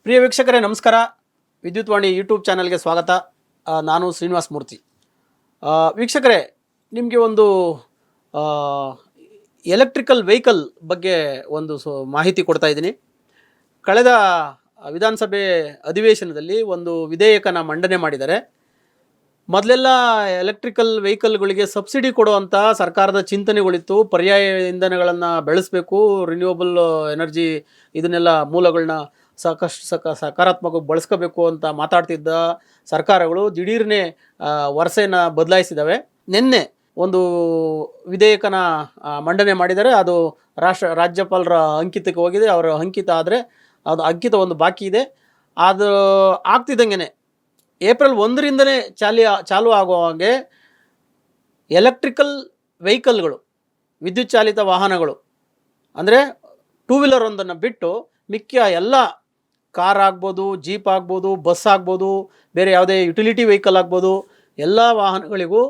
ಪ್ರಿಯ ವೀಕ್ಷಕರೇ ನಮಸ್ಕಾರ. ವಿದ್ಯುತ್ವಾಣಿ ಯೂಟ್ಯೂಬ್ ಚಾನಲ್ಗೆ ಸ್ವಾಗತ. ನಾನು ಶ್ರೀನಿವಾಸ ಮೂರ್ತಿ. ವೀಕ್ಷಕರೇ, ನಿಮಗೆ ಒಂದು ಎಲೆಕ್ಟ್ರಿಕಲ್ ವೆಹಿಕಲ್ ಬಗ್ಗೆ ಒಂದು ಮಾಹಿತಿ ಕೊಡ್ತಾ ಇದ್ದೀನಿ. ಕಳೆದ ವಿಧಾನಸಭೆ ಅಧಿವೇಶನದಲ್ಲಿ ಒಂದು ವಿಧೇಯಕನ ಮಂಡನೆ ಮಾಡಿದ್ದಾರೆ. ಮೊದಲೆಲ್ಲ ಎಲೆಕ್ಟ್ರಿಕಲ್ ವೆಹಿಕಲ್ಗಳಿಗೆ ಸಬ್ಸಿಡಿ ಕೊಡುವಂಥ ಸರ್ಕಾರದ ಚಿಂತನೆಗಳಿತ್ತು. ಪರ್ಯಾಯ ಇಂಧನಗಳನ್ನು ಬೆಳೆಸಬೇಕು, ರಿನ್ಯೂವಬಲ್ ಎನರ್ಜಿ ಇದನ್ನೆಲ್ಲ ಮೂಲಗಳನ್ನ ಸಾಕಷ್ಟು ಸಕಾರಾತ್ಮಕವಾಗಿ ಬಳಸ್ಕೋಬೇಕು ಅಂತ ಮಾತಾಡ್ತಿದ್ದ ಸರ್ಕಾರಗಳು ದಿಢೀರ್ನೆ ವರಸೆನ ಬದಲಾಯಿಸಿದ್ದಾವೆ. ನಿನ್ನೆ ಒಂದು ವಿಧೇಯಕನ ಮಂಡನೆ ಮಾಡಿದ್ದಾರೆ. ಅದು ರಾಜ್ಯಪಾಲರ ಅಂಕಿತಕ್ಕೆ ಹೋಗಿದೆ. ಅವರ ಅಂಕಿತ ಆದರೆ ಅದು ಅಂಕಿತ ಒಂದು ಬಾಕಿ ಇದೆ. ಅದು ಆಗ್ತಿದ್ದಂಗೆ ಏಪ್ರಿಲ್ 1ರಿಂದಲೇ ಚಾಲು ಆಗುವ ಹಾಗೆ ಎಲೆಕ್ಟ್ರಿಕಲ್ ವೆಹಿಕಲ್ಗಳು, ವಿದ್ಯುತ್ ಚಾಲಿತ ವಾಹನಗಳು ಅಂದರೆ ಟೂ ವೀಲರ್ ಒಂದನ್ನು ಬಿಟ್ಟು ಮಿಕ್ಕ ಎಲ್ಲ ಕಾರ್ ಆಗ್ಬೋದು, ಜೀಪ್ ಆಗ್ಬೋದು, ಬಸ್ ಆಗ್ಬೋದು, ಬೇರೆ ಯಾವುದೇ ಯುಟಿಲಿಟಿ ವೆಹಿಕಲ್ ಆಗ್ಬೋದು, ಎಲ್ಲ ವಾಹನಗಳಿಗೂ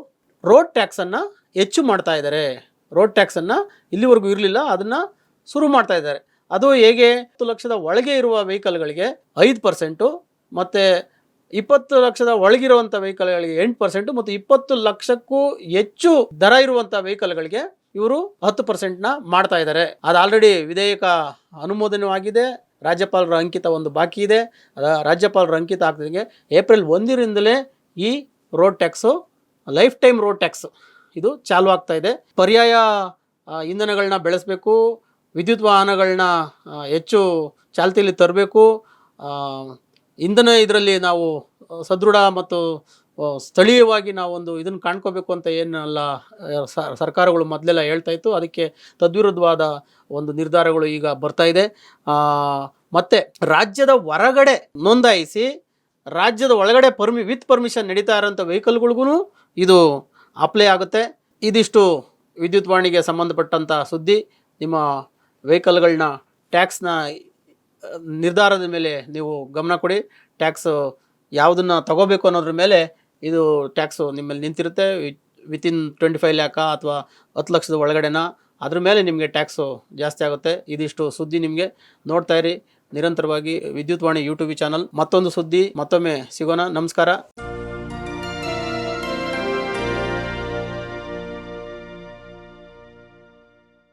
ರೋಡ್ ಟ್ಯಾಕ್ಸನ್ನು ಹೆಚ್ಚು ಮಾಡ್ತಾ ಇದ್ದಾರೆ. ರೋಡ್ ಟ್ಯಾಕ್ಸನ್ನು ಇಲ್ಲಿವರೆಗೂ ಇರಲಿಲ್ಲ, ಅದನ್ನು ಶುರು ಮಾಡ್ತಾ ಇದ್ದಾರೆ. ಅದು ಹೇಗೆ? 10 ಲಕ್ಷದ ಒಳಗೆ ಇರುವ ವೆಹಿಕಲ್ಗಳಿಗೆ 5%, ಮತ್ತು 20 ಲಕ್ಷದ ಒಳಗಿರುವಂಥ ವೆಹಿಕಲ್ಗಳಿಗೆ 8%, ಮತ್ತು 20 ಲಕ್ಷಕ್ಕೂ ಹೆಚ್ಚು ದರ ಇರುವಂಥ ವೆಹಿಕಲ್ಗಳಿಗೆ ಇವರು 10%ನ ಮಾಡ್ತಾ ಇದ್ದಾರೆ. ಅದು ಆಲ್ರೆಡಿ ವಿಧೇಯಕ ಅನುಮೋದನೆ ಆಗಿದೆ. ರಾಜ್ಯಪಾಲರ ಅಂಕಿತ ಒಂದು ಬಾಕಿ ಇದೆ. ರಾಜ್ಯಪಾಲರ ಅಂಕಿತ ಆಗ್ತಿದ್ದಂಗೆ ಏಪ್ರಿಲ್ 1ರಿಂದಲೇ ಈ road tax, life time road tax ಇದು ಚಾಲು ಆಗ್ತಾ ಇದೆ. ಪರ್ಯಾಯ ಇಂಧನಗಳನ್ನ ಬೆಳೆಸಬೇಕು, ವಿದ್ಯುತ್ ವಾಹನಗಳನ್ನ ಹೆಚ್ಚು ಚಾಲ್ತಿಯಲ್ಲಿ ತರಬೇಕು, ಇಂಧನ ಇದರಲ್ಲಿ ನಾವು ಸದೃಢ ಮತ್ತು ಸ್ಥಳೀಯವಾಗಿ ನಾವೊಂದು ಇದನ್ನು ಕಾಣ್ಕೋಬೇಕು ಅಂತ ಏನೆಲ್ಲ ಸರ್ಕಾರಗಳು ಮೊದಲೆಲ್ಲ ಹೇಳ್ತಾ ಇತ್ತು, ಅದಕ್ಕೆ ತದ್ವಿರುದ್ಧವಾದ ಒಂದು ನಿರ್ಧಾರಗಳು ಈಗ ಬರ್ತಾ ಇದೆ. ಮತ್ತು ರಾಜ್ಯದ ಹೊರಗಡೆ ನೋಂದಾಯಿಸಿ ರಾಜ್ಯದ ಒಳಗಡೆ ವಿತ್ ಪರ್ಮಿಷನ್ ನಡೀತಾ ಇರೋಂಥ ವೆಹಿಕಲ್ಗಳಿಗೂ ಇದು ಅಪ್ಲೈ ಆಗುತ್ತೆ. ಇದಿಷ್ಟು ವಿದ್ಯುತ್ವಾಣಿಗೆ ಸಂಬಂಧಪಟ್ಟಂಥ ಸುದ್ದಿ. ನಿಮ್ಮ ವೆಹಿಕಲ್ಗಳನ್ನ ಟ್ಯಾಕ್ಸ್ನ ನಿರ್ಧಾರದ ಮೇಲೆ ನೀವು ಗಮನ ಕೊಡಿ. ಟ್ಯಾಕ್ಸು ಯಾವುದನ್ನು ತಗೋಬೇಕು ಅನ್ನೋದ್ರ ಮೇಲೆ ಇದು ಟ್ಯಾಕ್ಸು ನಿಮ್ಮಲ್ಲಿ ನಿಂತಿರುತ್ತೆ. ವಿತಿನ್ 25 ಲ್ಯಾಕ ಅಥವಾ 10 ಲಕ್ಷದ ಒಳಗಡೆನ ಅದ್ರ ಮೇಲೆ ನಿಮಗೆ ಟ್ಯಾಕ್ಸು ಜಾಸ್ತಿ ಆಗುತ್ತೆ. ಇದಿಷ್ಟು ಸುದ್ದಿ ನಿಮಗೆ ನೋಡ್ತಾ ಇರಿ ನಿರಂತರವಾಗಿ ವಿದ್ಯುತ್ವಾಣಿ ಯೂಟ್ಯೂಬ್ ಚಾನಲ್. ಮತ್ತೊಂದು ಸುದ್ದಿ ಮತ್ತೊಮ್ಮೆ ಸಿಗೋಣ. ನಮಸ್ಕಾರ.